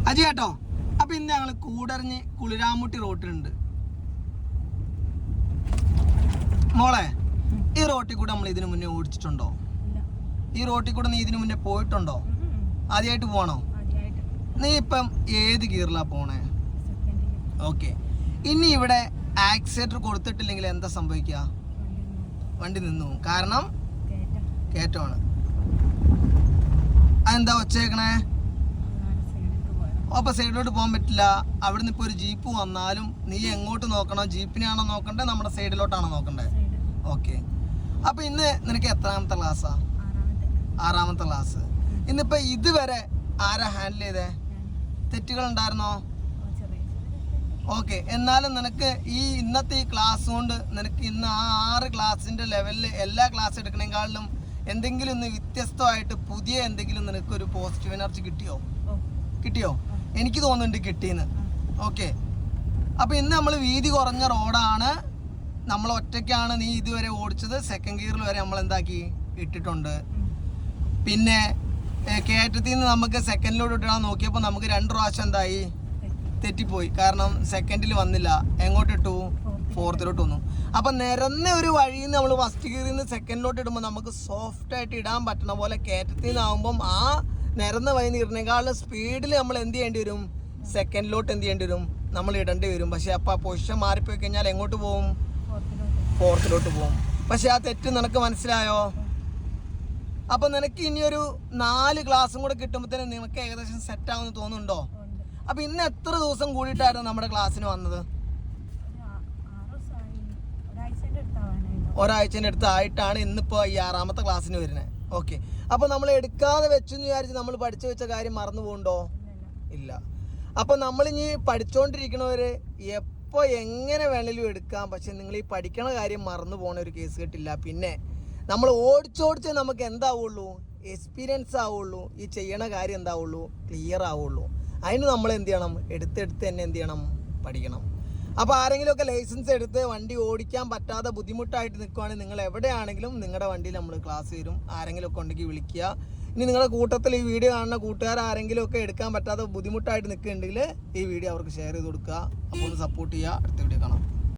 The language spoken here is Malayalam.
അജയ് കേട്ടോ. അപ്പൊ ഇന്ന് ഞങ്ങള് കൂടറിഞ്ഞ് കുളിരാമുട്ടി റോട്ടിലുണ്ട്. മോളെ, ഈ റോട്ടിൽ കൂടെ നമ്മൾ ഇതിനു മുന്നേ ഓടിച്ചിട്ടുണ്ടോ? ഈ റോട്ടിൽ കൂടെ നീ ഇതിനു മുന്നേ പോയിട്ടുണ്ടോ? ആദ്യമായിട്ട് പോണോ? നീ ഇപ്പം ഏത് ഗിയറിലാ പോണേ? ഓക്കെ. ഇനി ഇവിടെ ആക്സിലേറ്റർ കൊടുത്തിട്ടില്ലെങ്കിൽ എന്താ സംഭവിക്കുക? വണ്ടി നിന്നു പോകും. കാരണം കയറ്റമാണ്. അതെന്താ വച്ചേക്കണേ? അപ്പൊ സൈഡിലോട്ട് പോകാൻ പറ്റില്ല. അവിടുന്ന് ഇപ്പൊ ഒരു ജീപ്പ് വന്നാലും നീ എങ്ങോട്ട് നോക്കണം? ജീപ്പിനെയാണോ നോക്കണ്ടേ, നമ്മുടെ സൈഡിലോട്ടാണോ നോക്കണ്ടേ? ഓക്കെ. അപ്പൊ ഇന്ന് നിനക്ക് എത്രാമത്തെ ക്ലാസ്സാ? 6ാമത്തെ ക്ലാസ്. ഇന്നിപ്പോ ഇതുവരെ ആരാ ഹാൻഡിൽ ചെയ്തേ? തെറ്റുകൾ ഉണ്ടായിരുന്നോ? ഓക്കെ. എന്നാലും നിനക്ക് ഈ ഇന്നത്തെ ഈ ക്ലാസ് കൊണ്ട് നിനക്ക് ഇന്ന് ആ 6 ക്ലാസ്സിന്റെ ലെവലിൽ എല്ലാ ക്ലാസ് എടുക്കണേക്കാളിലും എന്തെങ്കിലും ഒന്ന് വ്യത്യസ്തമായിട്ട് പുതിയ എന്തെങ്കിലും നിനക്കൊരു പോസിറ്റീവ് എനർജി കിട്ടിയോ? എനിക്ക് തോന്നുന്നുണ്ട് കിട്ടിയെന്ന്. ഓക്കെ. അപ്പൊ ഇന്ന് നമ്മൾ വീതി കുറഞ്ഞ റോഡാണ്, നമ്മൾ ഒറ്റയ്ക്കാണ് നീ ഇതുവരെ ഓടിച്ചത്. സെക്കൻഡ് ഗിയറിൽ വരെ നമ്മൾ എന്താക്കി ഇട്ടിട്ടുണ്ട്. പിന്നെ കയറ്റത്തിൽ നിന്ന് നമുക്ക് സെക്കൻഡിലോട്ട് ഇട്ടാൻ നോക്കിയപ്പോൾ നമുക്ക് 2 പ്രാവശ്യം എന്തായി തെറ്റിപ്പോയി. കാരണം സെക്കൻഡിൽ വന്നില്ല. എങ്ങോട്ട് ഇട്ടു? 4th വന്നു. അപ്പൊ നിരന്ന ഒരു വഴിയിൽ നിന്ന് നമ്മൾ ഫസ്റ്റ് ഗിയറിൽ നിന്ന് സെക്കൻഡിലോട്ട് ഇടുമ്പോൾ നമുക്ക് സോഫ്റ്റ് ആയിട്ട് ഇടാൻ പറ്റുന്ന പോലെ കയറ്റത്തിൽ നിന്നാകുമ്പം ആ നിരന്ന വഴി ഇടുന്നേക്കാളും സ്പീഡിൽ നമ്മൾ എന്ത് ചെയ്യേണ്ടി വരും? സെക്കൻഡിലോട്ട് എന്ത് ചെയ്യേണ്ടി വരും? നമ്മൾ ഇടേണ്ടി വരും. പക്ഷെ അപ്പൊ ആ പൊസിഷൻ മാറിപ്പോയി കഴിഞ്ഞാൽ എങ്ങോട്ട് പോകും? 4th പോകും. പക്ഷെ ആ തെറ്റ് നിനക്ക് മനസ്സിലായോ? അപ്പൊ നിനക്ക് ഇനിയൊരു 4 ക്ലാസ്സും കൂടെ കിട്ടുമ്പോഴത്തേനും നിനക്ക് ഏകദേശം സെറ്റ് ആവുമെന്ന് തോന്നുന്നുണ്ടോ? അപ്പൊ ഇന്ന് എത്ര ദിവസം കൂടിയിട്ടായിരുന്നു നമ്മുടെ ക്ലാസ്സിന് വന്നത്? ഒരാഴ്ചൻ്റെ അടുത്തായിട്ടാണ് ഇന്നിപ്പോ ഈ 6ാമത്തെ ക്ലാസ്സിന് വരുന്നത്. ഓക്കെ. അപ്പൊ നമ്മൾ എടുക്കാതെ വെച്ചെന്ന് വിചാരിച്ച് നമ്മൾ പഠിച്ചു വെച്ച കാര്യം മറന്നു പോകുന്നുണ്ടോ? ഇല്ല. അപ്പൊ നമ്മളിനി പഠിച്ചോണ്ടിരിക്കണവര് എപ്പോ എങ്ങനെ വേണേലും എടുക്കാം. പക്ഷെ നിങ്ങൾ ഈ പഠിക്കണ കാര്യം മറന്നു പോണ ഒരു കേസ് കിട്ടില്ല. പിന്നെ നമ്മൾ ഓടിച്ചോടിച്ച് നമുക്ക് എന്താവുള്ളൂ? എക്സ്പീരിയൻസ് ആവുള്ളൂ. ഈ ചെയ്യണ കാര്യം എന്താവുള്ളൂ? ക്ലിയർ ആവുള്ളൂ. അതിന് നമ്മൾ എന്ത് ചെയ്യണം? എടുത്ത് തന്നെ എന്ത് ചെയ്യണം? പഠിക്കണം. അപ്പോൾ ആരെങ്കിലുമൊക്കെ ലൈസൻസ് എടുത്ത് വണ്ടി ഓടിക്കാൻ പറ്റാതെ ബുദ്ധിമുട്ടായിട്ട് നിൽക്കുവാണെങ്കിൽ നിങ്ങൾ എവിടെയാണെങ്കിലും നിങ്ങളുടെ വണ്ടിയിൽ നമ്മൾ ക്ലാസ് തരും. ആരെങ്കിലുമൊക്കെ ഉണ്ടെങ്കിൽ വിളിക്കുക. ഇനി നിങ്ങളുടെ കൂട്ടത്തിൽ ഈ വീഡിയോ കാണുന്ന കൂട്ടുകാർ ആരെങ്കിലുമൊക്കെ എടുക്കാൻ പറ്റാതെ ബുദ്ധിമുട്ടായിട്ട് നിൽക്കുന്നുണ്ടെങ്കിൽ ഈ വീഡിയോ അവർക്ക് ഷെയർ ചെയ്ത് കൊടുക്കുക. അപ്പോൾ ഒന്ന് സപ്പോർട്ട് ചെയ്യുക. അടുത്ത വീഡിയോ കാണാം.